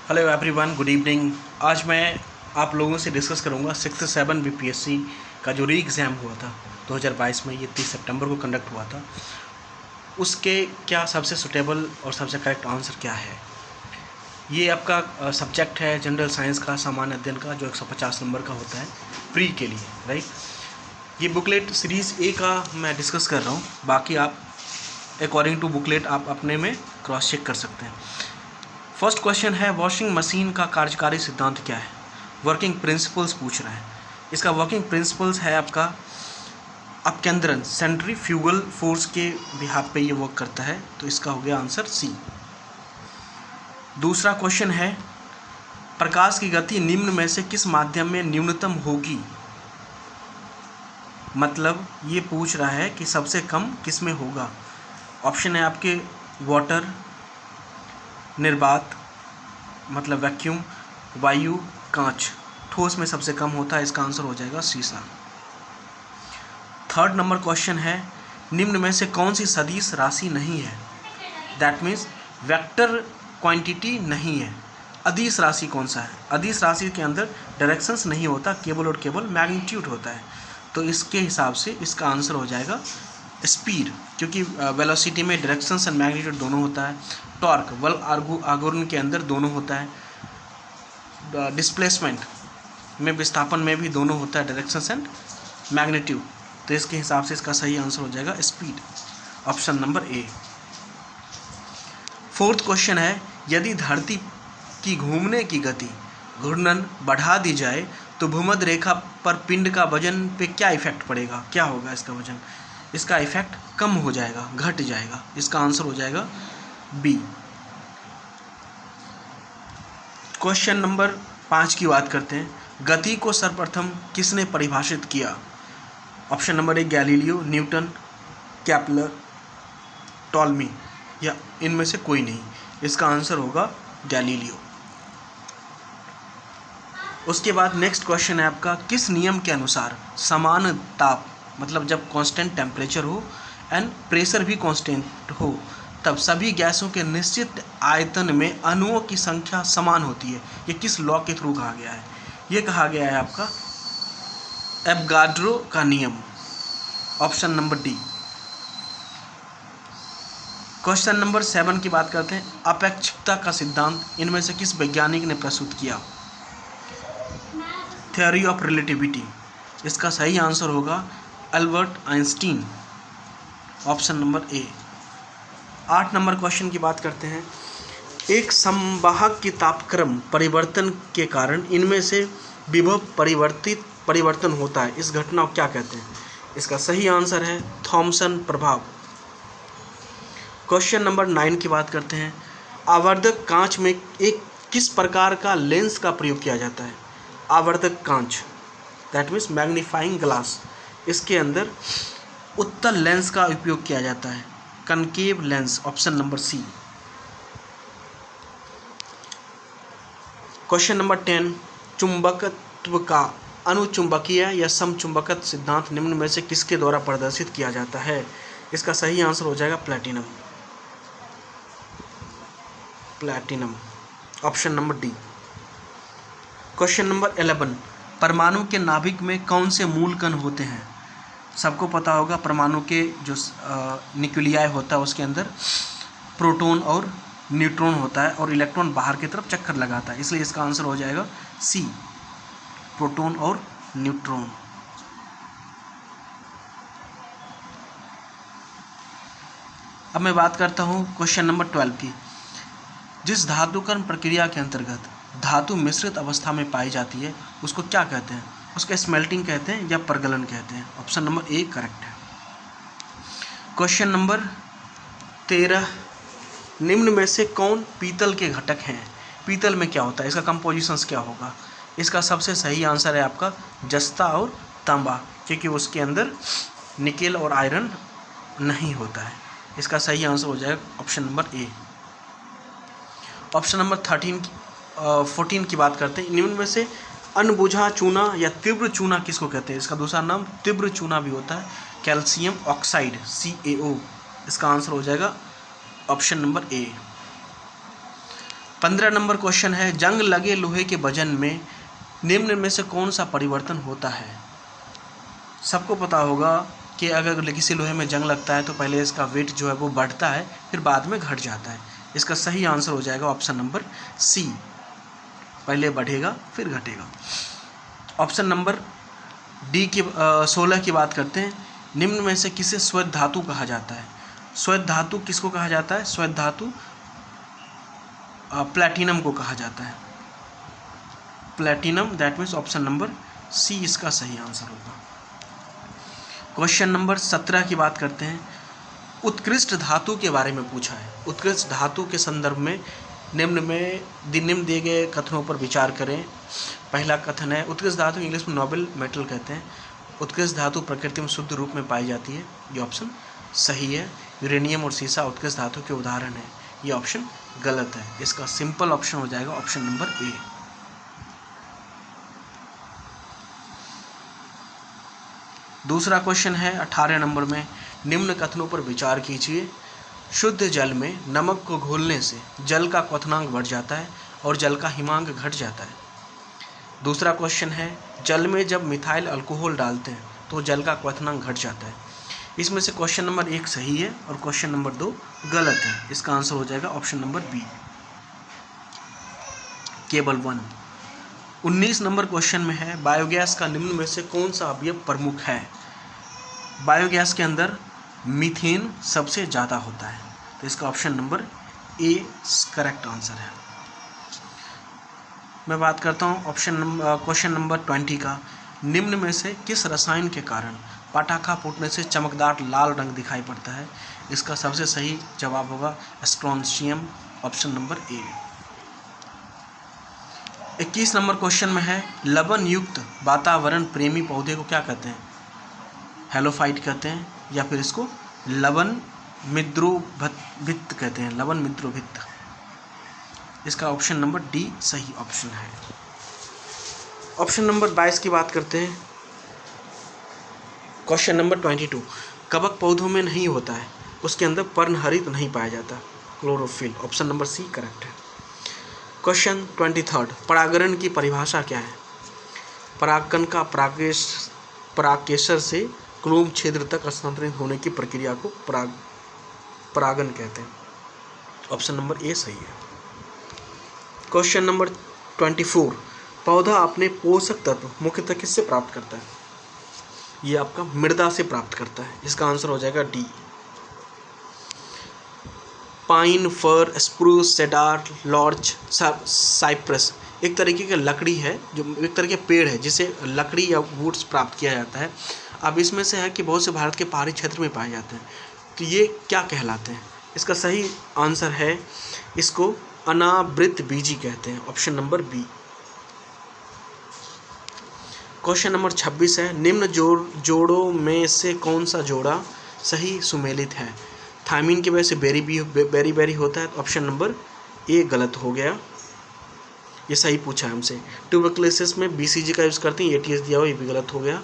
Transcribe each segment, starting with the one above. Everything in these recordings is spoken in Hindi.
Hello everyone, good evening. आज मैं आप लोगों से डिस्कस करूंगा 6-7 बीपीएससी का जो री एग्ज़ाम हुआ था 2022 में, ये 30 सितंबर को कंडक्ट हुआ था। उसके क्या सबसे सुटेबल और सबसे करेक्ट आंसर क्या है। ये आपका सब्जेक्ट है जनरल साइंस का, सामान्य अध्ययन का, जो 150 नंबर का होता है प्री के लिए, राइट। ये बुकलेट सीरीज़ ए का मैं डिस्कस कर रहा हूँ, बाकी आप अकॉर्डिंग टू बुकलेट आप अपने में क्रॉस चेक कर सकते हैं। फर्स्ट क्वेश्चन है, वॉशिंग मशीन का कार्यकारी सिद्धांत क्या है। वर्किंग प्रिंसिपल्स पूछ रहा है। इसका वर्किंग प्रिंसिपल्स है आपका अपकेंद्रन, सेंट्रीफ्यूगल फोर्स के बिहाफ पे ये वर्क करता है, तो इसका हो गया आंसर सी। दूसरा क्वेश्चन है, प्रकाश की गति निम्न में से किस माध्यम में न्यूनतम होगी। मतलब ये पूछ रहा है कि सबसे कम किस में होगा। ऑप्शन है आपके वाटर, निर्वात मतलब वैक्यूम, वायु, कांच। ठोस में सबसे कम होता है, इसका आंसर हो जाएगा शीशा। थर्ड नंबर क्वेश्चन है, निम्न में से कौन सी सदिश राशि नहीं है। दैट मीन्स वेक्टर क्वांटिटी नहीं है। अदिश राशि कौन सा है। अदिश राशि के अंदर डायरेक्शंस नहीं होता, केवल और केवल मैग्नीट्यूड होता है, तो इसके हिसाब से इसका आंसर हो जाएगा स्पीड, क्योंकि वेलोसिटी में डायरेक्शंस एंड मैग्नीट्यूड दोनों होता है। टॉर्क बल आघूर्ण के अंदर दोनों होता है। डिस्प्लेसमेंट में, विस्थापन में भी दोनों होता है, डायरेक्शंस एंड मैग्नीट्यूड, तो इसके हिसाब से इसका सही आंसर हो जाएगा स्पीड, ऑप्शन नंबर ए। फोर्थ क्वेश्चन है, यदि धरती की घूमने की गति घूर्णन बढ़ा दी जाए तो भूमध्य रेखा पर पिंड का वजन पे क्या इफेक्ट पड़ेगा। क्या होगा इसका वजन। इसका इफेक्ट कम हो जाएगा, घट जाएगा, इसका आंसर हो जाएगा बी। क्वेश्चन नंबर 5 की बात करते हैं, गति को सर्वप्रथम किसने परिभाषित किया। Option number 1 Galileo, Newton, Kepler, Ptolemy, या इनमें से कोई नहीं। इसका आंसर होगा गैलीलियो। उसके बाद नेक्स्ट क्वेश्चन है आपका, किस नियम के अनुसार समान ताप, मतलब जब कांस्टेंट टेम्परेचर हो एंड प्रेशर भी कांस्टेंट हो, तब सभी गैसों के निश्चित आयतन में अणुओं की संख्या समान होती है। ये किस लॉ के थ्रू कहा गया है। ये कहा गया है आपका एवोगाड्रो का नियम, option number D. Question number 7 की बात करते हैं, अपेक्षिकता का सिद्धांत इनमें से किस वैज्ञानिक ने प्रस्तुत किया। थ्योरी ऑफ रिलेटिविटी, इसका सही आंसर होगा अल्बर्ट आइंस्टीन, ऑप्शन नंबर ए। 8 नंबर क्वेश्चन की बात करते हैं, एक संवाहक की तापक्रम परिवर्तन के कारण इनमें से विभव परिवर्तन होता है, इस घटना को क्या कहते हैं। इसका सही आंसर है थॉमसन प्रभाव। क्वेश्चन नंबर 9 की बात करते हैं, आवर्धक कांच में एक किस प्रकार का लेंस का प्रयोग किया जाता है। आवर्धक कांच दैट मीन्स मैग्नीफाइंग ग्लास, इसके अंदर उत्तल लेंस का उपयोग किया जाता है, concave lens, option number C. Question number 10, चुंबकत्व का अनुचुंबकीय या समचुंबकत्व सिद्धांत निम्न में से किसके द्वारा प्रदर्शित किया जाता है। इसका सही आंसर हो जाएगा platinum, option number D. Question number 11, परमाणु के नाभिक में कौन से मूल कण होते हैं। सबको पता होगा परमाणु के जो न्यूक्लियाई होता है उसके अंदर प्रोटॉन और न्यूट्रॉन होता है और इलेक्ट्रॉन बाहर की तरफ चक्कर लगाता है, इसलिए इसका आंसर हो जाएगा सी, प्रोटॉन और न्यूट्रॉन। अब मैं बात करता हूँ क्वेश्चन नंबर 12 की, जिस धातुकरण प्रक्रिया के अंतर्गत धातु मिश्रित अवस्था में पाई जाती है उसको क्या कहते हैं। उसको स्मेल्टिंग कहते हैं या परगलन कहते हैं, ऑप्शन नंबर ए करेक्ट है। क्वेश्चन नंबर 13, निम्न में से कौन पीतल के घटक हैं। पीतल में क्या होता है, इसका कंपोजिशंस क्या होगा। इसका सबसे सही आंसर है आपका जस्ता और तांबा, क्योंकि उसके अंदर निकेल और आयरन नहीं होता है, इसका सही आंसर हो जाएगा option number A. Option number 14 की बात करते हैं, निम्न में से अनबुझा चूना या तीव्र चूना किसको कहते हैं। इसका दूसरा नाम तीव्र चूना भी होता है, कैल्शियम ऑक्साइड, CaO, इसका आंसर हो जाएगा ऑप्शन नंबर ए। 15 नंबर क्वेश्चन है, जंग लगे लोहे के वजन में निम्न में से कौन सा परिवर्तन होता है? सबको पता होगा कि अगर किसी लोहे में जंग लगता है तो पहले इसका वेट जो है वो बढ़ता है, फिर बाद में घट जाता है। इसका सही आंसर हो जाएगा ऑप्शन नंबर सी, पहले बढ़ेगा फिर घटेगा। ऑप्शन नंबर डी की 16 की बात करते हैं, निम्न में से किसे श्वेत धातु कहा जाता है? श्वेत धातु किसको कहा जाता है? श्वेत धातु प्लैटिनम को कहा जाता है, platinum, that means option number C इसका सही आंसर होगा। क्वेश्चन नंबर 17 की बात करते हैं, उत्कृष्ट धातु के बारे में पूछा है। उत्कृष्ट धातु के संदर्भ में निम्न दिए गए कथनों पर विचार करें। पहला कथन है, उत्कृष्ट धातु इंग्लिश में नोबल मेटल कहते हैं। उत्कृष्ट धातु प्रकृति में शुद्ध रूप में पाई जाती है, ये ऑप्शन सही है। यूरेनियम और सीसा उत्कृष्ट धातु के उदाहरण है, ये ऑप्शन गलत है। इसका सिंपल ऑप्शन हो जाएगा ऑप्शन नंबर ए। दूसरा क्वेश्चन है 18 नंबर में, निम्न कथनों पर विचार कीजिए। शुद्ध जल में नमक को घोलने से जल का क्वथनांक बढ़ जाता है और जल का हिमांक घट जाता है। दूसरा क्वेश्चन है, जल में जब मिथाइल अल्कोहल डालते हैं तो जल का क्वथनांक घट जाता है। इसमें से क्वेश्चन नंबर 1 सही है और क्वेश्चन नंबर 2 गलत है। इसका आंसर हो जाएगा ऑप्शन नंबर बी, केवल 1। 19 नंबर क्वेश्चन में है, बायोगैस का निम्न में से कौन सा अवयव प्रमुख है? बायोगैस के अंदर मीथेन सबसे ज़्यादा होता है, तो इसका option number A correct answer है। मैं बात करता हूँ क्वेश्चन नंबर 20 का, निम्न में से किस रसायन के कारण पटाखा फूटने से चमकदार लाल रंग दिखाई पड़ता है? इसका सबसे सही जवाब होगा स्ट्रोंशियम, ऑप्शन नंबर ए। 21 नंबर क्वेश्चन में है, लवण युक्त वातावरण प्रेमी पौधे को क्या कहते हैं? हेलोफाइट कहते हैं या फिर इसको लवण मित्रोभित्त कहते हैं, लवण मित्रोभित्त। इसका ऑप्शन नंबर डी सही ऑप्शन है। ऑप्शन नंबर 22 की बात करते हैं। क्वेश्चन नंबर 22, कवक पौधों में नहीं होता है, उसके अंदर पर्णहरित नहीं पाया जाता, chlorophyll, option number C correct है। क्वेश्चन 23, परागण की परिभाषा क्या है? परागकण का परागकेसर से क्लोम क्षेत्र तक स्थानांतरित होने की प्रक्रिया को परागण कहते हैं, ऑप्शन नंबर ए सही है। क्वेश्चन नंबर 24, पौधा अपने पोषक तत्व मुख्यतः किससे प्राप्त करता है? ये आपका मृदा से प्राप्त करता है, इसका आंसर हो जाएगा डी। पाइन, फर, स्प्रूस, सेडार, लॉर्च, साइप्रस एक तरीके की लकड़ी है, जो एक तरह के पेड़ है जिसे लकड़ी या वुड्स प्राप्त किया जाता है। अब इसमें से है कि बहुत से भारत के पहाड़ी क्षेत्र में पाए जाते हैं, तो ये क्या कहलाते हैं? इसका सही आंसर है, इसको अनावृत बीजी कहते हैं, option number B. Question number 26 है, निम्न जोड़ों में से कौन सा जोड़ा सही सुमेलित है? थायमिन की वजह से बेरी होता है, तो ऑप्शन नंबर ए गलत हो गया, ये सही पूछा है हमसे। ट्यूबरकुलोसिस में बीसीजी का यूज़ करते हैं, एटीएस दिया हो, ये भी गलत हो गया।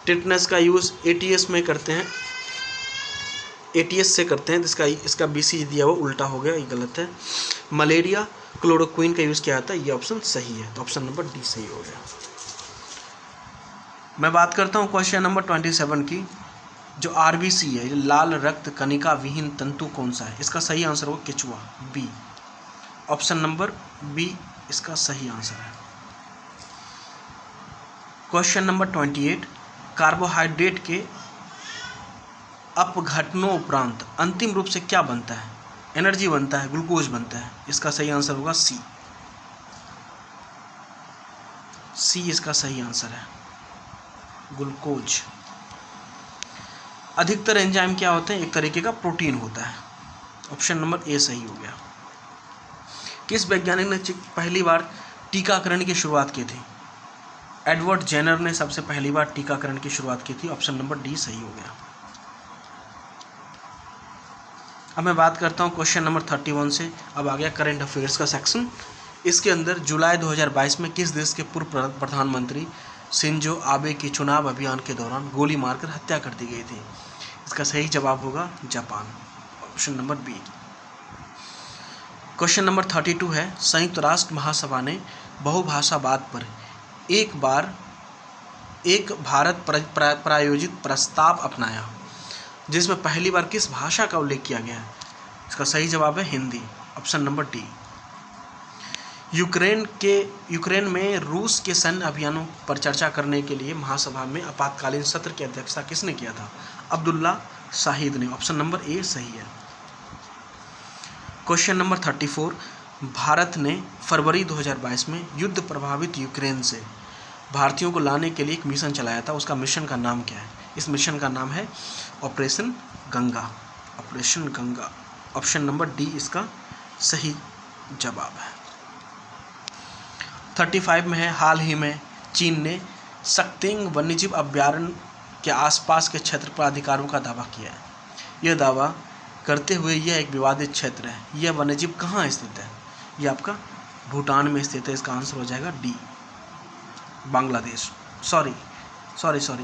टिटनेस का यूज़ एटीएस में करते हैं, एटीएस से करते हैं, तो इसका बीसीजी दिया हुआ उल्टा हो गया, ये गलत है। मलेरिया क्लोरोक्विन का यूज़ किया जाता है, ये ऑप्शन सही है, तो ऑप्शन नंबर डी सही हो गया। मैं बात करता हूँ क्वेश्चन नंबर 27 की, जो आरबीसी है, जो लाल रक्त कणिका विहीन तंतु कौन सा है? इसका सही आंसर होगा केचुआ, बी, ऑप्शन नंबर बी इसका सही आंसर है। क्वेश्चन नंबर 28, कार्बोहाइड्रेट के अपघटनोपरांत अंतिम रूप से क्या बनता है? एनर्जी बनता है, ग्लूकोज बनता है, इसका सही आंसर होगा सी, इसका सही आंसर है, ग्लूकोज। अधिकतर एंजाइम क्या होते हैं? एक तरीके का प्रोटीन होता है, ऑप्शन नंबर ए सही हो गया। किस वैज्ञानिक ने पहली बार टीकाकरण की शुरुआत की थी? एडवर्ड जेनर ने सबसे पहली बार टीकाकरण की शुरुआत की थी, ऑप्शन नंबर डी सही हो गया। अब मैं बात करता हूँ क्वेश्चन नंबर 31 से। अब आ गया करंट अफेयर्स का सेक्शन। इसके अंदर जुलाई 2022 में किस देश के पूर्व प्रधानमंत्री शिंजो आबे की चुनाव अभियान के दौरान गोली मारकर हत्या कर दी गई थी? इसका सही जवाब होगा Japan, option number B. Question number 32 है, संयुक्त राष्ट्र महासभा ने बहुभाषावाद पर एक भारत प्रायोजित प्रस्ताव अपनाया, जिसमें पहली बार किस भाषा का उल्लेख किया गया है? इसका सही जवाब है Hindi, option number D. Ukraine में रूस के सैन्य अभियानों पर चर्चा करने के लिए महासभा में आपातकालीन सत्र की अध्यक्षता किसने किया था? अब्दुल्ला शाहिद ने, ऑप्शन नंबर ए सही है। क्वेश्चन नंबर 34, भारत ने फरवरी 2022 में युद्ध प्रभावित यूक्रेन से भारतीयों को लाने के लिए एक मिशन चलाया था, उसका मिशन का नाम क्या है? इस मिशन का नाम है operation Ganga, operation Ganga, option number D इसका सही जवाब है। 35 में है, हाल ही में चीन ने सक्तेंग वन्यजीव अभयारण्य के आसपास के क्षेत्र पर अधिकारों का दावा किया है। यह दावा करते हुए यह एक विवादित क्षेत्र है। यह वन्यजीव कहाँ स्थित है? यह आपका भूटान में स्थित है। इसका आंसर हो जाएगा डी, बांग्लादेश। सॉरी,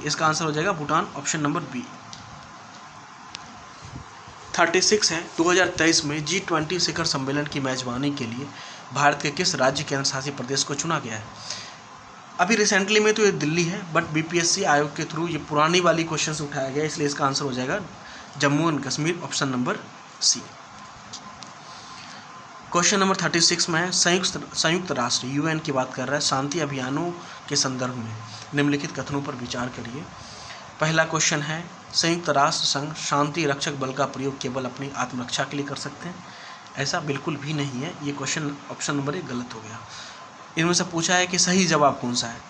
इसका आंसर हो जाएगा भूटान, ऑप्शन नंबर बी। 36 है, 2023 में G20 शिखर सम्मेलन की मेजबानी के लिए भारत के किस राज्य केंद्र शासित प्रदेश को चुना गया है? अभी रिसेंटली में तो ये दिल्ली है, बट बीपीएससी आयोग के थ्रू ये पुरानी वाली क्वेश्चन से उठाया गया, इसलिए इसका आंसर हो जाएगा Jammu and Kashmir, option number C. Question number 36 में है, संयुक्त राष्ट्र यूएन की बात कर रहा है, शांति अभियानों के संदर्भ में निम्नलिखित कथनों पर विचार करिए। पहला क्वेश्चन है, संयुक्त राष्ट्र संघ शांति रक्षक बल का प्रयोग केवल अपनी आत्मरक्षा के लिए कर सकते हैं? ऐसा बिल्कुल भी नहीं है। ये क्वेश्चन ऑप्शन नंबर ए गलत हो गया। इनमें से पूछा है कि सही जवाब कौन सा है?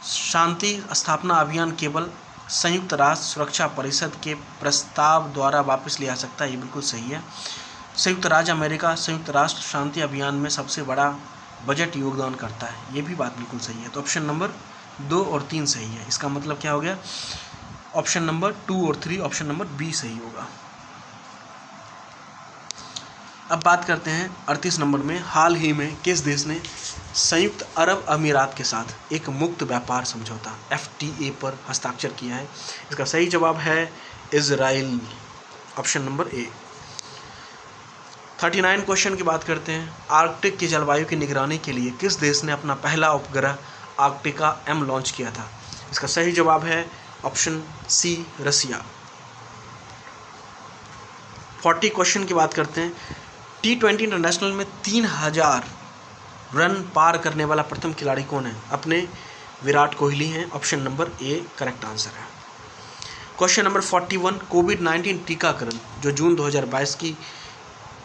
शांति स्थापना अभियान केवल संयुक्त राष्ट्र सुरक्षा परिषद के प्रस्ताव द्वारा वापस लिया जा सकता है, ये बिल्कुल सही है। संयुक्त राज्य अमेरिका संयुक्त राष्ट्र शांति अभियान में सबसे बड़ा बजट योगदान करता है, ये भी बात बिल्कुल सही है। तो ऑप्शन नंबर 2 और 3 सही है। इसका मतलब क्या हो गया? ऑप्शन नंबर 2 और 3, ऑप्शन नंबर बी सही होगा। अब बात करते हैं 38 नंबर में, हाल ही में किस देश ने संयुक्त अरब अमीरात के साथ एक मुक्त व्यापार समझौता FTA पर हस्ताक्षर किया है? इसका सही जवाब है इजराइल, ऑप्शन नंबर ए। 39 क्वेश्चन की बात करते हैं, आर्कटिक की जलवायु की निगरानी के लिए किस देश ने अपना पहला उपग्रह आर्कटिका M लॉन्च किया था? इसका सही जवाब है ऑप्शन सी, रसिया। 40 क्वेश्चन की बात करते हैं, T20 इंटरनेशनल में 3000 रन पार करने वाला प्रथम खिलाड़ी कौन है? अपने विराट कोहली हैं, option number A correct answer है। क्वेश्चन नंबर 41, कोविड-19 टीकाकरण जो जून 2022 की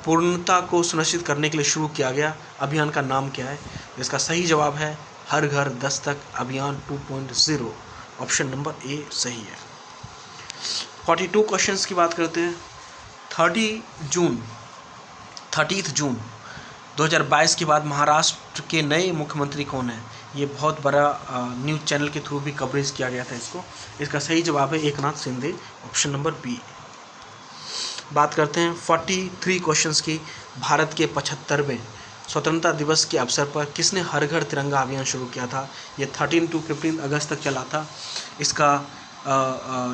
पूर्णता को सुनिश्चित करने के लिए शुरू किया गया अभियान का नाम क्या है? इसका सही जवाब है हर घर दस्तक अभियान 2.0, ऑप्शन नंबर ए सही है। 42 क्वेश्चंस की बात करते हैं, 30 जून 2022 के बाद महाराष्ट्र के नए मुख्यमंत्री कौन हैं? ये बहुत बड़ा न्यूज़ चैनल के थ्रू भी कवरेज किया गया था इसको। इसका सही जवाब है Eknath Shinde, option number B. बात करते हैं 43 क्वेश्चंस की, भारत के 75वें स्वतंत्रता दिवस के अवसर पर किसने हर घर तिरंगा अभियान शुरू किया था? ये 13 to 15 अगस्त तक चला था। इसका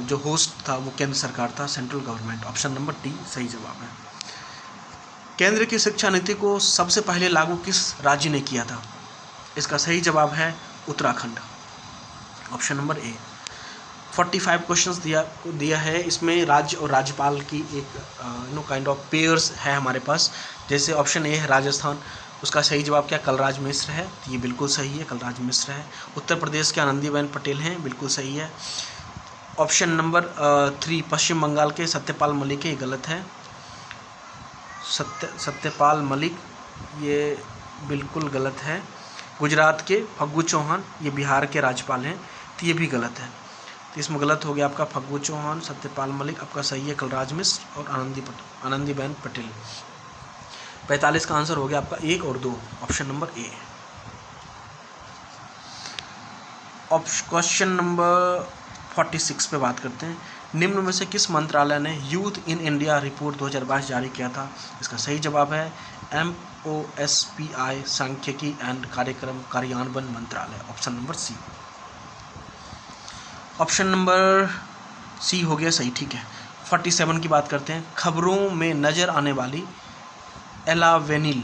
जो होस्ट था वो केंद्र सरकार था, central government, option number D सही जवाब है। केंद्र की शिक्षा नीति को सबसे पहले लागू किस राज्य ने किया था? इसका सही जवाब है उत्तराखंड, ऑप्शन नंबर ए। 45 क्वेश्चंस दिया है, इसमें राज्य और राज्यपाल की एक काइंड ऑफ पेयर्स है हमारे पास। जैसे ऑप्शन ए है राजस्थान, उसका सही जवाब क्या? कलराज मिश्र है, तो ये बिल्कुल सही है, कलराज मिश्र है। उत्तर प्रदेश के आनंदीबेन पटेल हैं, बिल्कुल सही है। ऑप्शन नंबर 3 पश्चिम बंगाल के सत्यपाल मलिक है, ये गलत है। सत्यपाल मलिक ये बिल्कुल गलत है। गुजरात के फग्गू चौहान, ये बिहार के राज्यपाल हैं, तो ये भी गलत है। तो इसमें गलत हो गया आपका फग्गू चौहान, सत्यपाल मलिक, आपका सही है कलराज मिश्र और आनंदीबेन पटेल। 45 का आंसर हो गया आपका 1 और 2, option number A. Question number 46 पे बात करते हैं, निम्न में से किस मंत्रालय ने यूथ इन इंडिया रिपोर्ट 2022 जारी किया था? इसका सही जवाब है MOSPI सांख्यिकी एंड कार्यक्रम कार्यान्वयन मंत्रालय, option number C. Option number C हो गया सही, ठीक है। 47 की बात करते हैं, खबरों में नज़र आने वाली एला वेनिल,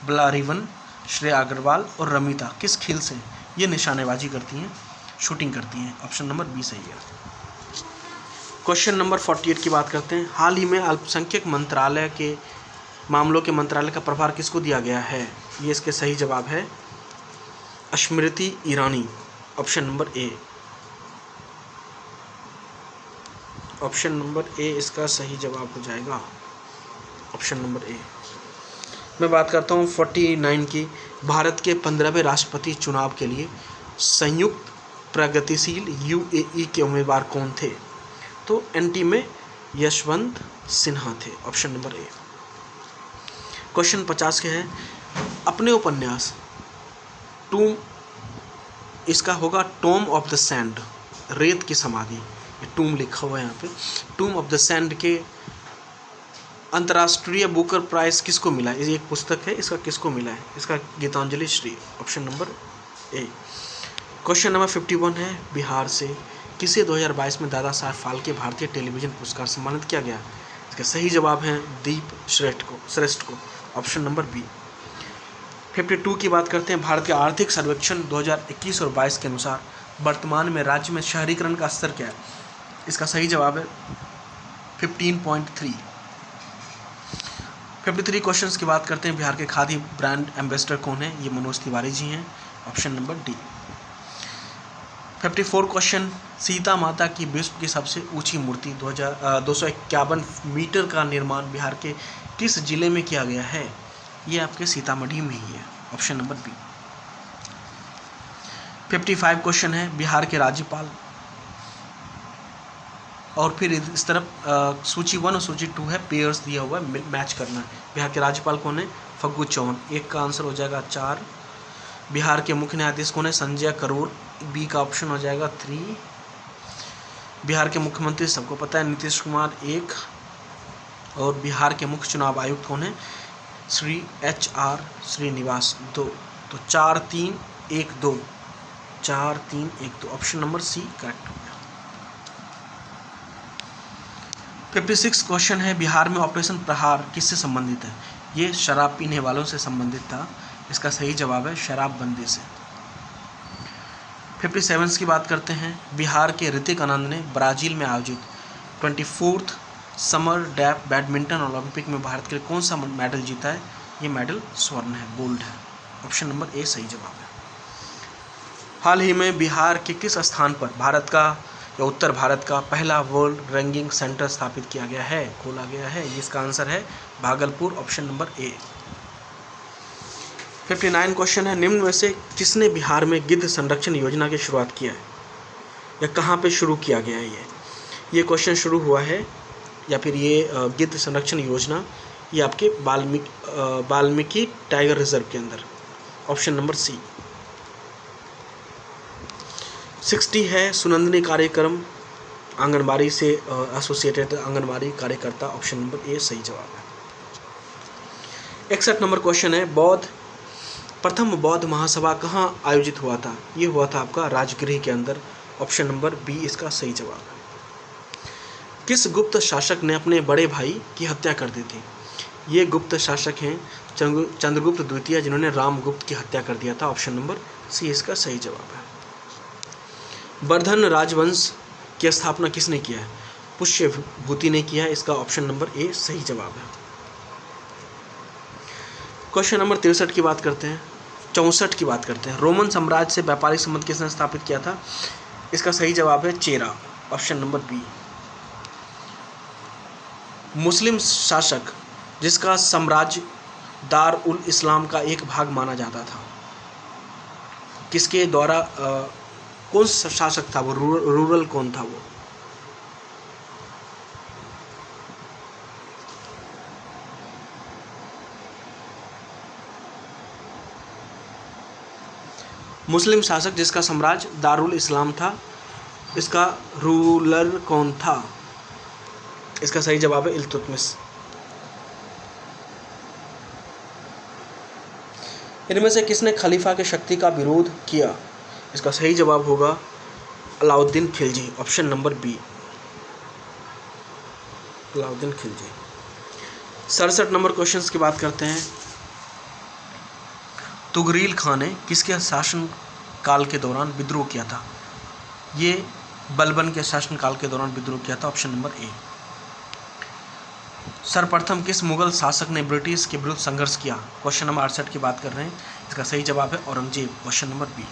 ब्लारिवन, श्रेया अग्रवाल और रमिता किस खेल से ये निशानेबाजी करती हैं, शूटिंग करती हैं? ऑप्शन नंबर बी सही है। क्वेश्चन नंबर 48 की बात करते हैं। हाल ही में अल्पसंख्यक मंत्रालय के मामलों के मंत्रालय का प्रभार किसको दिया गया है? ये इसके सही जवाब है Smriti Irani, option number A. Option number A इसका सही जवाब हो जाएगा, ऑप्शन नंबर ए। मैं बात करता हूँ 49 की। भारत के 15वें राष्ट्रपति चुनाव के लिए संयुक्त प्रगतिशील यूएई के उम्मीदवार कौन थे? तो एनटी में यशवंत सिन्हा थे, ऑप्शन नंबर ए। क्वेश्चन 50 के है। अपने उपन्यास टूम, इसका होगा टॉम ऑफ द सैंड, रेत की समाधि, टूम लिखा हुआ है यहाँ पे। टूम ऑफ द सैंड के अंतर्राष्ट्रीय बुकर प्राइज किसको मिला है? ये एक पुस्तक है, इसका किसको मिला है? इसका Geetanjali Shree, option number A. Question number 51 है। बिहार से किसे 2022 में दादा साहब फाल्के भारतीय टेलीविजन पुरस्कार सम्मानित किया गया? इसका सही जवाब है दीप श्रेष्ठ को, ऑप्शन नंबर बी। 52 की बात करते हैं। भारत के आर्थिक सर्वेक्षण 2021 और 22 के अनुसार वर्तमान में राज्य में शहरीकरण का स्तर क्या है? इसका सही जवाब है 15.3। 53 क्वेश्चंस की बात करते हैं। बिहार के खादी ब्रांड एम्बेसडर कौन है? ये मनोज तिवारी जी हैं, option number D. 54 question. Sita माता की विश्व की सबसे ऊंची मूर्ति 251 मीटर का निर्माण बिहार के किस जिले में किया गया है? ये आपके सीतामढ़ी में ही है, ऑप्शन नंबर बी। 55 क्वेश्चन है। बिहार के राज्यपाल, और फिर इस तरफ सूची 1 और सूची 2 है, पेयर्स दिया हुआ है, मैच करना है। बिहार के राज्यपाल कौन है? फग्गू चौहान, एक का आंसर हो जाएगा 4। बिहार के मुख्य न्यायाधीश कौन है? संजय करोल, बी का ऑप्शन हो जाएगा 3। बिहार के मुख्यमंत्री सबको पता है नीतीश कुमार, 1। और बिहार के मुख्य चुनाव आयुक्त कौन है? श्री HR श्रीनिवास, 2। तो 4 3 1 2, 4 3 1 2, ऑप्शन नंबर सी करेक्ट हो गया। 56 क्वेश्चन है। बिहार में ऑपरेशन प्रहार किससे संबंधित है? ये शराब पीने वालों से संबंधित था, इसका सही जवाब है शराबबंदी से। 57 की बात करते हैं। बिहार के ऋतिक आनंद ने ब्राज़ील में आयोजित 24th समर बैडमिंटन ओलंपिक में भारत के लिए कौन सा मेडल जीता है? ये मेडल स्वर्ण है, गोल्ड है, ऑप्शन नंबर ए सही जवाब है। हाल ही में बिहार के किस स्थान पर भारत का या उत्तर भारत का पहला वर्ल्ड रैंकिंग सेंटर स्थापित किया गया है, खोला गया है? इसका आंसर है भागलपुर, ऑप्शन नंबर ए। 59 क्वेश्चन है। निम्न में से किसने बिहार में गिद्ध संरक्षण योजना की शुरुआत किया है या कहाँ पे शुरू किया गया है? ये क्वेश्चन शुरू हुआ है या फिर ये गिद्ध संरक्षण योजना ये आपके वाल्मीकि टाइगर रिजर्व के अंदर, ऑप्शन नंबर सी। 60 है। सुनंदनी कार्यक्रम आंगनबाड़ी से एसोसिएटेड आंगनबाड़ी कार्यकर्ता, ऑप्शन नंबर ए सही जवाब है। 61 नंबर क्वेश्चन है। प्रथम बौद्ध महासभा कहाँ आयोजित हुआ था? ये हुआ था आपका राजगृह के अंदर, ऑप्शन नंबर बी इसका सही जवाब है। किस गुप्त शासक ने अपने बड़े भाई की हत्या कर दी थी? ये गुप्त शासक हैं चंद्रगुप्त द्वितीय, जिन्होंने रामगुप्त की हत्या कर दिया था, ऑप्शन नंबर सी इसका सही जवाब है। वर्धन राजवंश की स्थापना किसने किया है? पुष्यभूति ने किया है, इसका ऑप्शन नंबर ए सही जवाब है। क्वेश्चन नंबर 63 की बात करते हैं, 64 की बात करते हैं। रोमन साम्राज्य से व्यापारिक संबंध किसने स्थापित किया था? इसका सही जवाब है चेरा, ऑप्शन नंबर बी। मुस्लिम शासक जिसका साम्राज्य दार उल इस्लाम का एक भाग माना जाता था, किसके द्वारा कौन सा शासक था वो? रूरल कौन था वो? मुस्लिम शासक जिसका साम्राज्य दारुल इस्लाम था, इसका रूलर कौन था? इसका सही जवाब है इल्तुतमिश। इनमें से किसने खलीफा की शक्ति का विरोध किया? इसका सही जवाब होगा Alauddin Khilji, option number B, Alauddin Khilji. 67 number question की बात करते हैं। तुगरील खान ने किसके शासन काल के दौरान विद्रोह किया था? ये बलबन के शासन काल के दौरान विद्रोह किया था, ऑप्शन नंबर ए। सर्वप्रथम किस मुगल शासक ने ब्रिटिश के विरुद्ध संघर्ष किया? क्वेश्चन नंबर 68 की बात कर रहे हैं। इसका सही जवाब है Aurangzeb, question number B.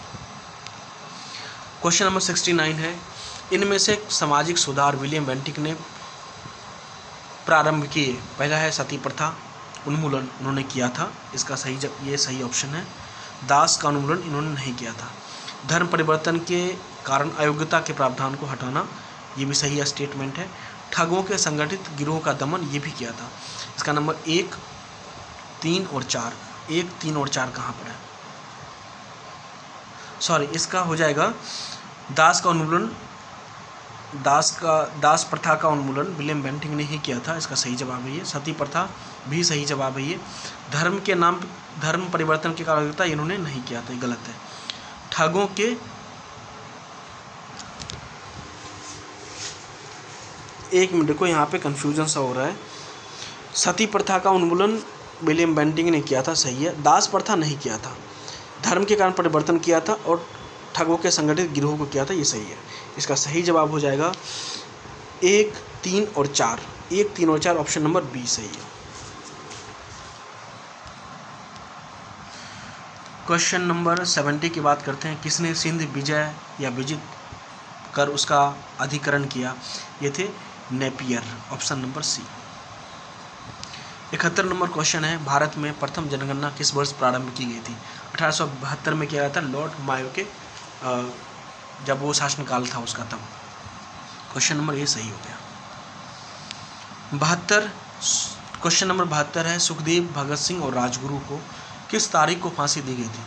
Question number 69 है, इनमें से सामाजिक सुधार विलियम बेंटिक ने प्रारंभ किए। पहला है सती प्रथा उन्मूलन उन्होंने किया था, इसका ये सही ऑप्शन है। दास का उन्मूलन इन्होंने नहीं किया था। धर्म परिवर्तन के कारण अयोग्यता के प्रावधान को हटाना, ये भी सही स्टेटमेंट है। ठगों के संगठित गिरोह का दमन, ये भी किया था। इसका नंबर 1, 3 और 4, 1, 3 और 4 कहाँ पर है? सॉरी, इसका हो जाएगा दास का उन्मूलन, दास प्रथा का उन्मूलन विलियम बेंटिक ने ही किया था, इसका सही जवाब है ये। सती प्रथा भी सही जवाब है ये। धर्म के नाम धर्म परिवर्तन के कारण इन्होंने नहीं किया था, ये गलत है। ठगों के एक मिनट को यहाँ पे कंफ्यूजन सा हो रहा है। सती प्रथा का उन्मूलन विलियम बेंटिक ने किया था, सही है। दास प्रथा नहीं किया था, धर्म के कारण परिवर्तन किया था और ठगों के संगठित गिरोह को किया था, ये सही है। इसका सही जवाब हो जाएगा 1, 3 और 4, 1, 3 और 4, ऑप्शन नंबर बी सही है। क्वेश्चन नंबर 70 की बात करते हैं। किसने सिंध विजय या विजित कर उसका अधिकरण किया? ये थे Napier, option number C. 71 number question है, भारत में प्रथम जनगणना किस वर्ष प्रारंभ की गई थी? 1872 में किया गया था, लॉर्ड मायो के जब वो शासनकाल था उसका, तब। क्वेश्चन नंबर ये सही हो गया। 72 क्वेश्चन नंबर 72 है, सुखदेव, भगत सिंह और राजगुरु को किस तारीख को फांसी दी गई थी?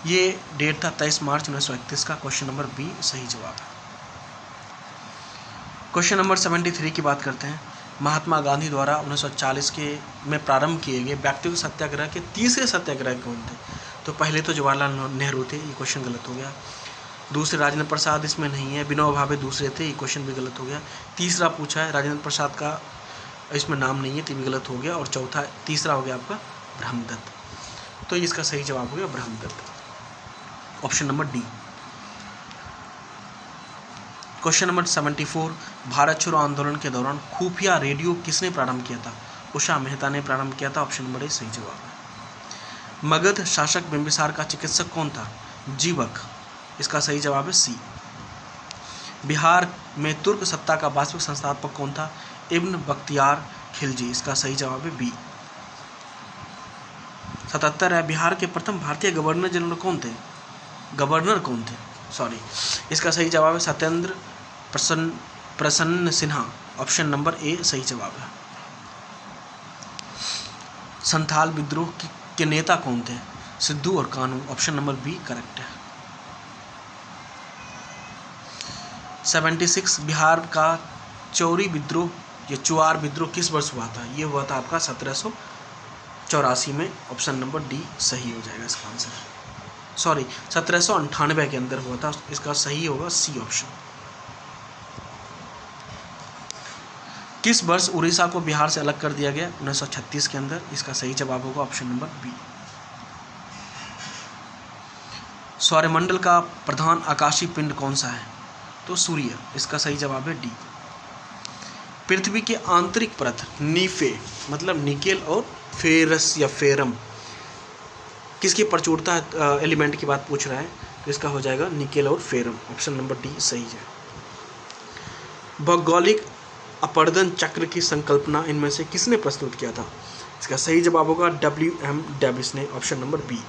ये डेट था 23 मार्च 1931 का, क्वेश्चन नंबर बी सही जवाब है। क्वेश्चन नंबर 73 की बात करते हैं। महात्मा गांधी द्वारा 1940 में प्रारंभ किए गए व्यक्तिगत सत्याग्रह के तीसरे सत्याग्रह कौन थे? तो पहले तो जवाहरलाल नेहरू थे, ये क्वेश्चन गलत हो गया। दूसरे राजेंद्र प्रसाद इसमें नहीं है, विनोबा भावे दूसरे थे, ये क्वेश्चन भी गलत हो गया। तीसरा पूछा है, राजेंद्र प्रसाद का इसमें नाम नहीं है, तो भी गलत हो गया। और तीसरा हो गया आपका ब्रह्मदत्त, तो इसका सही जवाब हो गया Brahmadatt, option number D. Question number 74, Bharat छोड़ो आंदोलन के दौरान खुफिया रेडियो किसने प्रारंभ किया था? उषा मेहता ने प्रारंभ किया था, ऑप्शन नंबर ए सही जवाब है। मगध शासक बिंबिसार का चिकित्सक कौन था? जीवक, इसका सही जवाब है सी। बिहार में तुर्क सत्ता का वास्तविक संस्थापक कौन था? इब्न बख्तियार खिलजी, इसका सही जवाब है बी। 77 है, बिहार के प्रथम भारतीय गवर्नर जनरल कौन थे? इसका सही जवाब है सत्येंद्र प्रसन्न सिन्हा, ऑप्शन नंबर ए सही जवाब है। संथाल विद्रोह के नेता कौन थे? सिद्धू और कानू, ऑप्शन नंबर बी करेक्ट है। 76, बिहार का चौरी विद्रोह या चुआर विद्रोह किस वर्ष हुआ था? ये हुआ था आपका 1784 में, ऑप्शन नंबर डी सही हो जाएगा इसका आंसर। 1798 के अंदर हुआ था, इसका सही होगा सी ऑप्शन। किस वर्ष उड़ीसा को बिहार से अलग कर दिया गया? 1936 के अंदर, इसका सही जवाब होगा ऑप्शन नंबर बी। सौरमंडल का प्रधान आकाशीय पिंड कौन सा है? तो सूर्य, इसका सही जवाब है डी। पृथ्वी की आंतरिक परत नीफे मतलब निकेल और फेरस या फेरम किसकी प्रचुरता एलिमेंट की बात पूछ रहा है, तो इसका हो जाएगा निकेल और फेरम, ऑप्शन नंबर डी सही है। भौगोलिक अपर्दन चक्र की संकल्पना इनमें से किसने प्रस्तुत किया था? इसका सही जवाब होगा W.M. डेविस ने, option number B.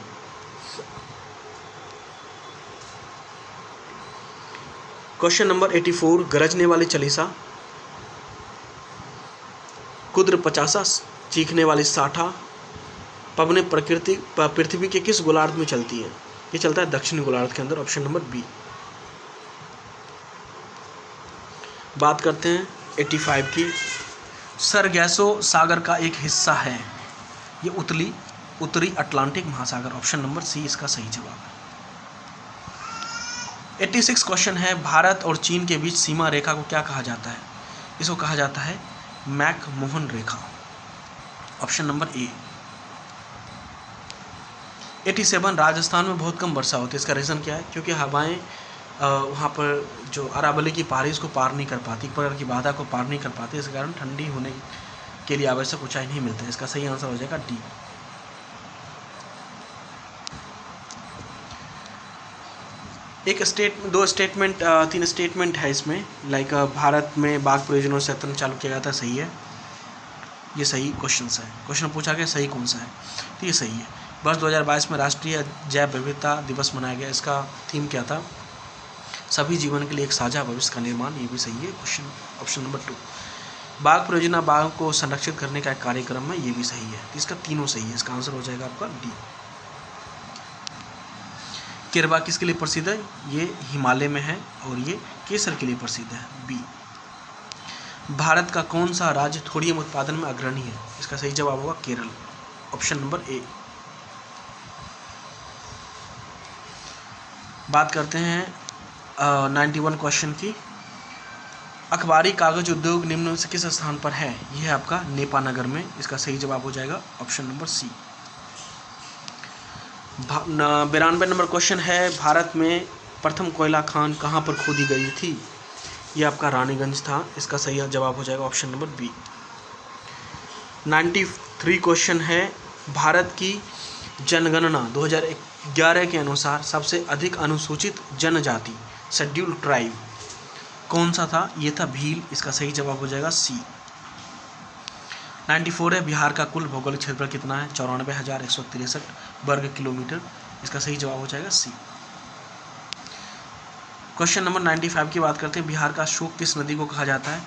Question number 84, गरजने वाली चालीसा, कुद्र पचासा, चीखने वाली साठा पवने पृथ्वी के किस गोलार्ध में चलती है? ये चलता है दक्षिणी गोलार्ध के अंदर, ऑप्शन नंबर बी। बात करते हैं 85 की। सरगैसो सागर का एक हिस्सा है, ये उत्तरी अटलांटिक महासागर, ऑप्शन नंबर सी इसका सही जवाब है। 86 क्वेश्चन है, भारत और चीन के बीच सीमा रेखा को क्या कहा जाता है? इसको कहा जाता है मैक-मोहन रेखा, ऑप्शन नंबर ए। 87 राजस्थान में बहुत कम वर्षा होती है। इसका रीज़न क्या है? क्योंकि हवाएं वहाँ पर जो अरावली की पहाड़ी उसको पार नहीं कर पाती, प्रकार की बाधा को पार नहीं कर पाती, इस कारण ठंडी होने के लिए आवश्यक ऊंचाई नहीं मिलती। इसका सही आंसर हो जाएगा डी। तीन स्टेटमेंट है इसमें। लाइक भारत में बाघ परियोजना से यत्न चालू किया गया था, सही है, ये सही क्वेश्चन है। क्वेश्चन पूछा गया सही कौन सा है, तो ये सही है। वर्ष 2022 में राष्ट्रीय जैव विविधता दिवस मनाया गया। इसका थीम क्या था? सभी जीवन के लिए एक साझा भविष्य का निर्माण, ये भी सही है क्वेश्चन, ऑप्शन नंबर 2। बाघ परियोजना बाघ को संरक्षित करने का एक कार्यक्रम है, ये भी सही है। इसका तीनों सही है, इसका आंसर हो जाएगा आपका डी। केरवा किसके लिए प्रसिद्ध है? ये हिमालय में है और ये केसर के लिए प्रसिद्ध है, बी। भारत का कौन सा राज्य थोड़ियम उत्पादन में अग्रणी है? इसका सही जवाब होगा केरल, ऑप्शन नंबर ए। बात करते हैं 91 क्वेश्चन की। अखबारी कागज उद्योग निम्न में से किस स्थान पर है? यह है आपका नेपानगर में। इसका सही जवाब हो जाएगा option number C. 92 number question है, भारत में प्रथम कोयला खान कहाँ पर खोदी गई थी? यह आपका रानीगंज था। इसका सही जवाब हो जाएगा ऑप्शन नंबर बी। 93 क्वेश्चन है, भारत की जनगणना 2011 के अनुसार सबसे अधिक अनुसूचित जनजाति शेड्यूल ट्राइब कौन सा था? ये था भील। इसका सही जवाब हो जाएगा सी। 94 है, बिहार का कुल भौगोलिक क्षेत्रफल कितना है? 94,163 वर्ग किलोमीटर। इसका सही जवाब हो जाएगा सी। क्वेश्चन नंबर 95 की बात करते हैं, बिहार का शोक किस नदी को कहा जाता है?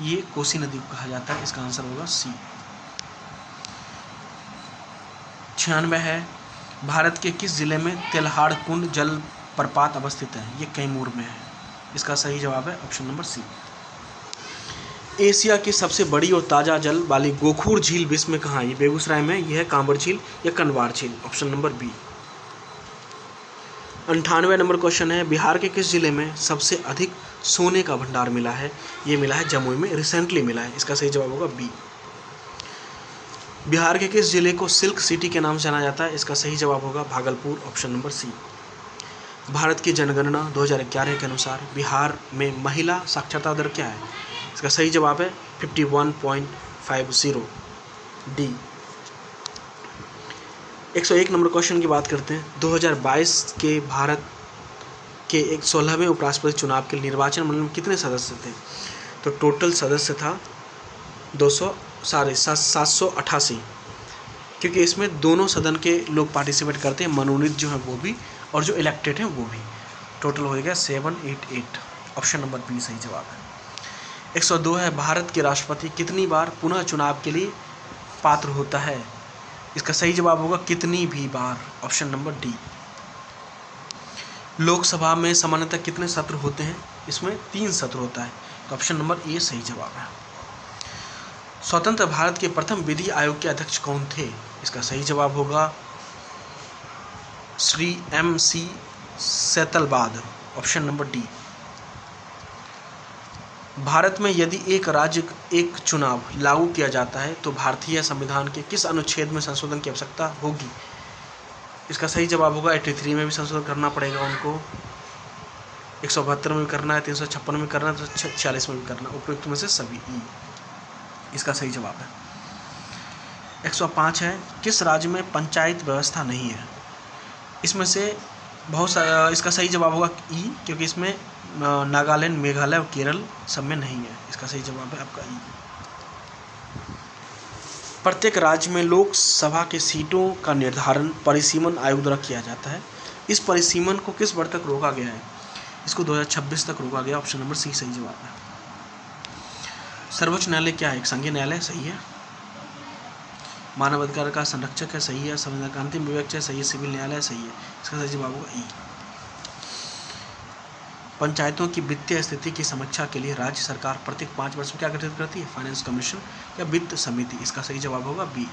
ये कोसी नदी को कहा जाता है। इसका आंसर होगा सी। 96 है, भारत के किस जिले में तेल्हाड़ कुंड जल प्रपात अवस्थित है? ये कैमूर में है। इसका सही जवाब है ऑप्शन नंबर सी। एशिया की सबसे बड़ी और ताज़ा जल वाली गोखूर झील विश्व में कहाँ है? ये बेगूसराय में। यह है कांवर झील या कनवार झील, option number B. 98 number question है, बिहार के किस जिले में सबसे अधिक सोने का भंडार मिला है? ये मिला है जमुई में, रिसेंटली मिला है। इसका सही जवाब होगा बी। बिहार के किस जिले को सिल्क सिटी के नाम से जाना जाता है? इसका सही जवाब होगा Bhagalpur, option number C. Bharat की जनगणना 2011 के अनुसार बिहार में महिला साक्षरता दर क्या है? इसका सही जवाब है 51.50, डी। 101 नंबर क्वेश्चन की बात करते हैं, 2022 के भारत के 16वें उपराष्ट्रपति चुनाव के निर्वाचन मंडल में कितने सदस्य थे? तो टोटल सदस्य था 788, क्योंकि इसमें दोनों सदन के लोग पार्टिसिपेट करते हैं, मनोनीत जो हैं वो भी और जो इलेक्टेड हैं वो भी। टोटल हो गया 788, ऑप्शन नंबर बी सही जवाब है। 102 है, भारत के राष्ट्रपति कितनी बार पुनः चुनाव के लिए पात्र होता है? इसका सही जवाब होगा कितनी भी बार, ऑप्शन नंबर डी। लोकसभा में सामान्यतः कितने सत्र होते हैं? इसमें 3 सत्र होता है, तो ऑप्शन नंबर ए सही जवाब है। स्वतंत्र भारत के प्रथम विधि आयोग के अध्यक्ष कौन थे? इसका सही जवाब होगा Shri MC Setalvad, option number D. Bharat में यदि एक राज्य एक चुनाव लागू किया जाता है तो भारतीय संविधान के किस अनुच्छेद में संशोधन की आवश्यकता होगी? इसका सही जवाब होगा 83 में भी संशोधन करना पड़ेगा उनको, 172 में भी करना है, 356 में करना है, 46 में भी करना, उपयुक्त में से सभी ई इसका सही जवाब है। 105 है, किस राज्य में पंचायत व्यवस्था नहीं है? इसमें से बहुत सारा, इसका सही जवाब होगा ई, क्योंकि इसमें नागालैंड, मेघालय और केरल सब में नहीं है। इसका सही जवाब है आपका ई। प्रत्येक राज्य में लोकसभा के सीटों का निर्धारण परिसीमन आयोग द्वारा किया जाता है। इस परिसीमन को किस वर्ष तक रोका गया है? इसको 2026 तक रोका गया, ऑप्शन नंबर सी सही जवाब है। सर्वोच्च न्यायालय क्या है? एक संघीय न्यायालय, सही है। मानवाधिकार का संरक्षक है, सही है। संविधान का अंतिम विवेक है, सही है। सिविल न्यायालय, सही है। इसका सही जवाब होगा ई। पंचायतों की वित्तीय स्थिति की समीक्षा के लिए राज्य सरकार प्रत्येक 5 वर्ष में क्या गठित करती है? फाइनेंस कमीशन या वित्त समिति। इसका सही जवाब होगा बी।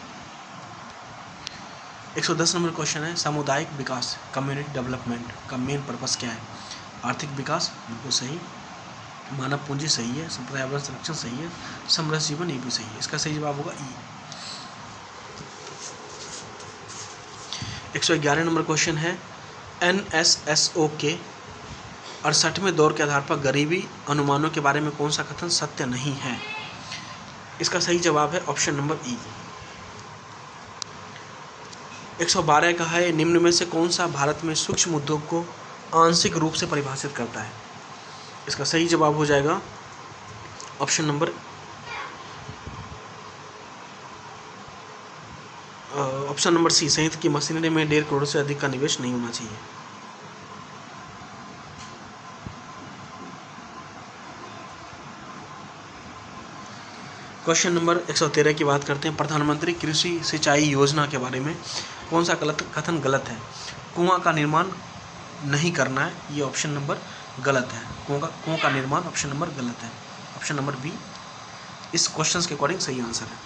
110 नंबर क्वेश्चन है, सामुदायिक विकास कम्युनिटी डेवलपमेंट का मेन पर्पस क्या है? आर्थिक विकास, बिल्कुल सही। मानव पूंजी, सही है। पर्यावरण संरक्षण, सही है। समृद्ध जीवन, ये भी सही है। इसका सही जवाब होगा ई। 111 नंबर क्वेश्चन है, NSSO के 68वें दौर के आधार पर गरीबी अनुमानों के बारे में कौन सा कथन सत्य नहीं है? इसका सही जवाब है ऑप्शन नंबर ई। 112 का है, निम्न में से कौन सा भारत में सूक्ष्म उद्योग को आंशिक रूप से परिभाषित करता है? इसका सही जवाब हो जाएगा ऑप्शन नंबर सी, संयंत्र की मशीनरी में 1.5 करोड़ से अधिक का निवेश नहीं होना चाहिए। क्वेश्चन नंबर 113 की बात करते हैं, प्रधानमंत्री कृषि सिंचाई योजना के बारे में कौन सा कथन गलत है? कुआं का निर्माण नहीं करना है, ये ऑप्शन नंबर गलत है। कुआं का निर्माण ऑप्शन नंबर गलत है, ऑप्शन नंबर बी इस क्वेश्चन के अकॉर्डिंग सही आंसर है।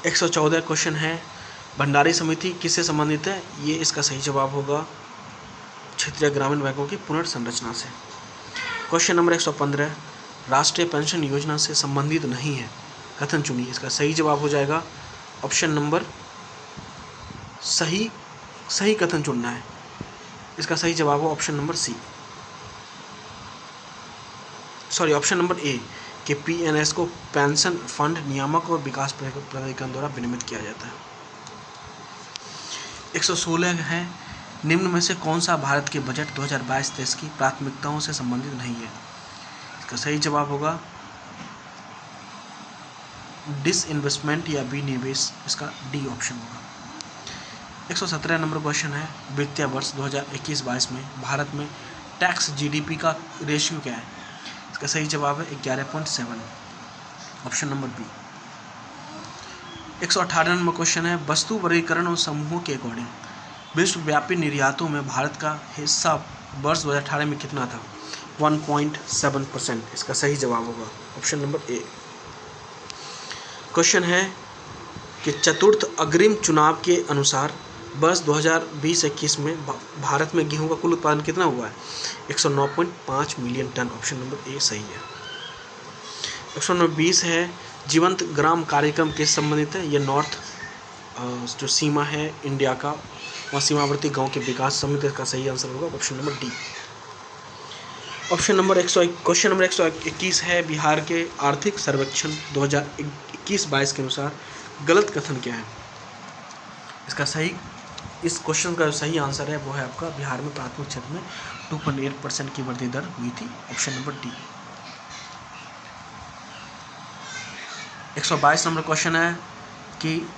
114 क्वेश्चन है, भंडारी समिति किससे संबंधित है? ये इसका सही जवाब होगा क्षेत्रीय ग्रामीण बैंकों की पुनर्संरचना से। क्वेश्चन नंबर 115, राष्ट्रीय पेंशन योजना से संबंधित नहीं है, कथन चुनिए। इसका सही जवाब हो जाएगा ऑप्शन नंबर सही कथन चुनना है। इसका सही जवाब हो ऑप्शन नंबर ऑप्शन नंबर ए कि PNS को पेंशन फंड नियामक और विकास प्राधिकरण द्वारा विनियमित किया जाता है। 116 है, निम्न में से कौन सा भारत के बजट 2022-23 की प्राथमिकताओं से संबंधित नहीं है? इसका सही जवाब होगा डिसइन्वेस्टमेंट या विनिवेश, इसका डी ऑप्शन होगा। 117 नंबर क्वेश्चन है, वित्तीय वर्ष 2021-22 में भारत में टैक्स GDP का रेशियो क्या है? इसका सही जवाब है 11.7, option number B. 118 number question है, वस्तु वर्गीकरण और समूहों के अकॉर्डिंग विश्वव्यापी निर्यातों में भारत का हिस्सा वर्ष 2018 में कितना था? 1.7%, इसका सही जवाब होगा ऑप्शन नंबर ए। क्वेश्चन है कि चतुर्थ अग्रिम चुनाव के अनुसार वर्ष 2020-21 में भारत में गेहूं का कुल उत्पादन कितना हुआ है? 109.5 million ton, option number A सही है। 120 है, जीवंत ग्राम कार्यक्रम किस संबंधित है? ये नॉर्थ जो सीमा है इंडिया का, वहाँ सीमावर्ती गांव के विकास संबंधित, का सही आंसर होगा option number D. Question number 121 है, बिहार के आर्थिक सर्वेक्षण 2021-22 के अनुसार गलत कथन क्या है? इस क्वेश्चन का जो सही आंसर है वो है आपका, बिहार में प्राथमिक क्षेत्र में 2.8% की वृद्धि दर हुई थी, option number D. 122 number question है कि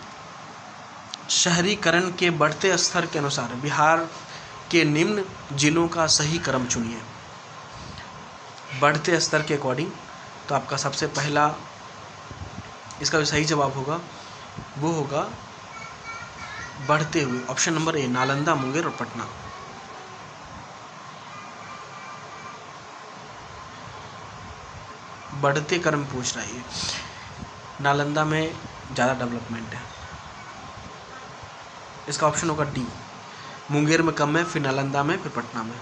शहरीकरण के बढ़ते स्तर के अनुसार बिहार के निम्न जिलों का सही क्रम चुनिए। बढ़ते स्तर के अकॉर्डिंग तो आपका सबसे पहला इसका जो सही जवाब होगा वो होगा बढ़ते हुए, ऑप्शन नंबर ए, नालंदा, मुंगेर और पटना। बढ़ते क्रम पूछ रहा है, नालंदा में ज़्यादा डेवलपमेंट है, इसका ऑप्शन होगा डी। मुंगेर में कम है, फिर नालंदा में, फिर पटना में।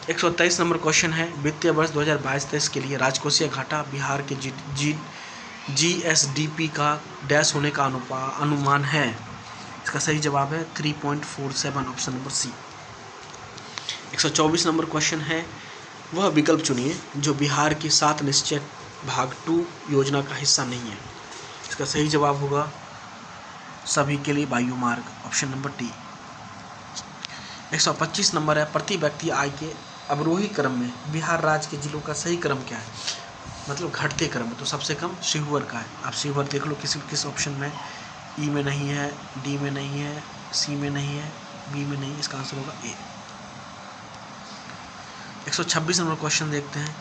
123 नंबर क्वेश्चन है, वित्तीय वर्ष 2022-23 के लिए राजकोषीय घाटा बिहार के GSDP का डैश होने का अनुमान है? इसका सही जवाब है 3.47, option number C. 124 number question है, वह विकल्प चुनिए जो बिहार की 7 निश्चय भाग 2 योजना का हिस्सा नहीं है। इसका सही जवाब होगा सभी के लिए वायु मार्ग, ऑप्शन नंबर डी। 125 नंबर है, प्रति व्यक्ति आय के अवरोही क्रम में बिहार राज्य के जिलों का सही क्रम क्या है? मतलब घटते क्रम में, तो सबसे कम शिवहर का है। आप शिवहर देख लो किस ऑप्शन में, ई में नहीं है, डी में नहीं है, सी में नहीं है, बी में नहीं, इसका आंसर होगा ए। 126 नंबर क्वेश्चन देखते हैं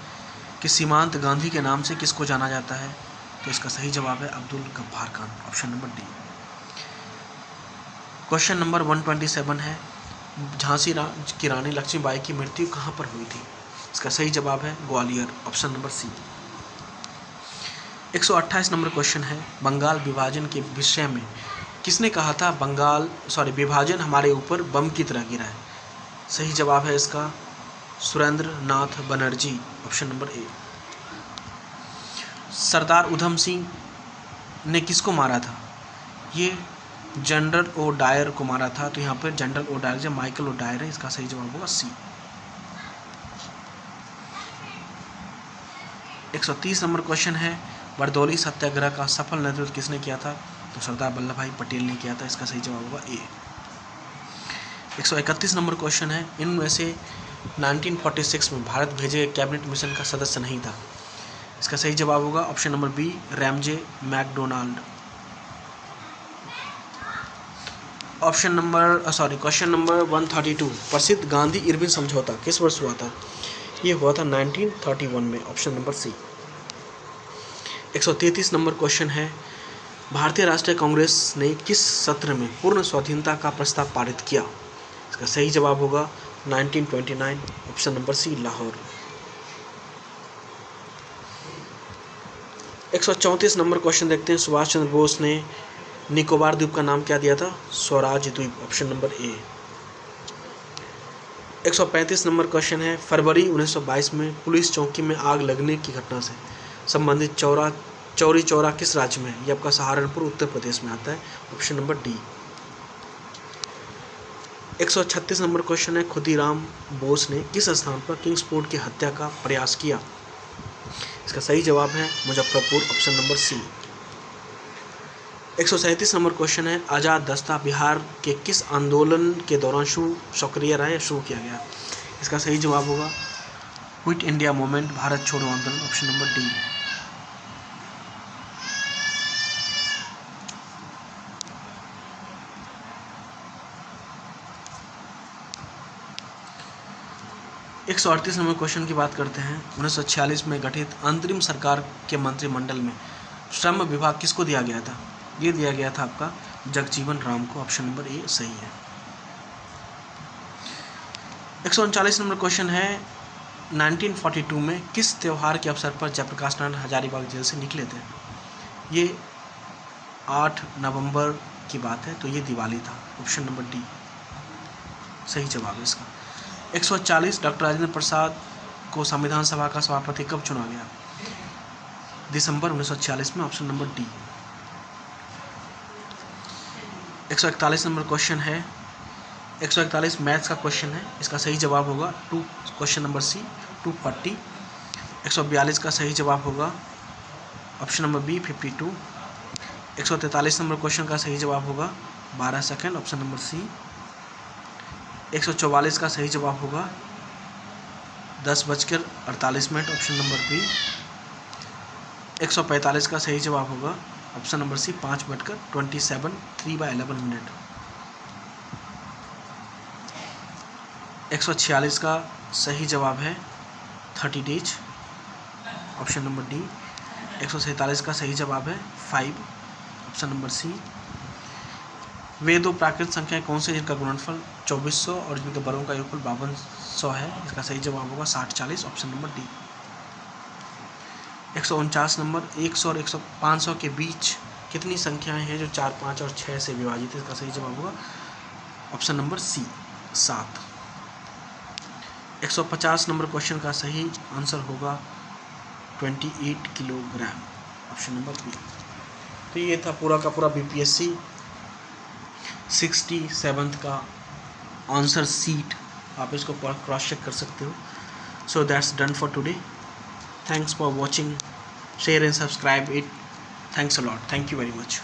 कि सीमांत गांधी के नाम से किसको जाना जाता है? तो इसका सही जवाब है Abdul Ghaffar Khan, option number D. Question number 127 है, झांसी की रानी लक्ष्मीबाई की मृत्यु कहाँ पर हुई थी? इसका सही जवाब है Gwalior, option number C. 128 number question है, बंगाल विभाजन के विषय में किसने कहा था विभाजन हमारे ऊपर बम की तरह गिरा है? सही जवाब है इसका सुरेंद्र नाथ बनर्जी, ऑप्शन नंबर ए। सरदार उधम सिंह ने किसको मारा था? ये जनरल ओ डायर को मारा था, तो यहाँ पर जनरल ओ डायर जो माइकल ओ डायर है, इसका सही जवाब होगा सी। 130 नंबर क्वेश्चन है, बरदौली सत्याग्रह का सफल नेतृत्व किसने किया था? तो सरदार वल्लभ भाई पटेल ने किया था, इसका सही जवाब होगा ए। 131 नंबर क्वेश्चन है, इनमें से 1946 में भारत भेजे गए कैबिनेट मिशन का सदस्य नहीं था, इसका सही जवाब होगा option number B, Ramsay MacDonald. Question number 132, प्रसिद्ध गांधी इरविन समझौता किस वर्ष हुआ था? ये हुआ था 1931 में, option number C. 133 number question है, भारतीय राष्ट्रीय कांग्रेस ने किस सत्र में पूर्ण स्वाधीनता का प्रस्ताव पारित किया? इसका सही जवाब होगा 1929, option number C, Lahore. 134 number question देखते हैं, सुभाष चंद्र बोस ने निकोबार द्वीप का नाम क्या दिया था? स्वराज द्वीप, ऑप्शन नंबर ए। 135 नंबर क्वेश्चन है, फरवरी 1922 में पुलिस चौकी में आग लगने की घटना से संबंधित चौरी चौरा किस राज्य में है? ये आपका सहारनपुर उत्तर प्रदेश में आता है, option number D. 136 number question है, खुदीराम बोस ने किस स्थान पर किंग्सफोर्ड की हत्या का प्रयास किया? इसका सही जवाब है Muzaffarpur, option number C. 137 number question है, आज़ाद दस्ता बिहार के किस आंदोलन के दौरान सक्रिय रहा या शुरू किया गया? इसका सही जवाब होगा क्विट इंडिया मूवमेंट, भारत छोड़ो आंदोलन, option number D. 138 number question की बात करते हैं, 1946 में गठित अंतरिम सरकार के मंत्रिमंडल में श्रम विभाग किसको दिया गया था? ये दिया गया था आपका जगजीवन राम को, ऑप्शन नंबर ए सही है। 139 नंबर क्वेश्चन है, 1942 में किस त्यौहार के अवसर पर जयप्रकाश नारायण हजारीबाग जेल से निकले थे? ये 8 नवंबर की बात है, तो ये दिवाली था, ऑप्शन नंबर डी सही जवाब है इसका। 140 डॉक्टर राजेंद्र प्रसाद को संविधान सभा का सभापति कब चुना गया? दिसंबर 1946 में, option number D. 141 number question है, 141 मैथ्स का क्वेश्चन है, इसका सही जवाब होगा क्वेश्चन नंबर सी 240। 142 का सही जवाब होगा option number B 52। 143 number question का सही जवाब होगा 12 सेकेंड, ऑप्शन नंबर सी। 144 का सही जवाब होगा 10:48, ऑप्शन नंबर बी। 145 का सही जवाब होगा ऑप्शन नंबर सी 5:27, 3/11। 146 का सही जवाब है 30 डेज, ऑप्शन नंबर डी। 147 का सही जवाब है 5, ऑप्शन नंबर सी। वे दो प्राकृतिक संख्याएं कौन से जिनका गुणनफल 2400 और जिनके वर्गों का योगफल 5200 है? इसका सही जवाब होगा 60-40, ऑप्शन नंबर डी। 149 नंबर, 100 और 500 के बीच कितनी संख्याएं हैं जो 4, 5 और 6 से विभाजित है? इसका सही जवाब होगा option number C 7। 150 number question का सही आंसर होगा 28 किलोग्राम, ऑप्शन नंबर बी। तो ये था पूरा का पूरा बीपीएससी 67th का आंसर सीट, आप इसको क्रॉस चेक कर सकते हो। So that's done for today. Thanks for watching, share and subscribe it. Thanks a lot. Thank you very much.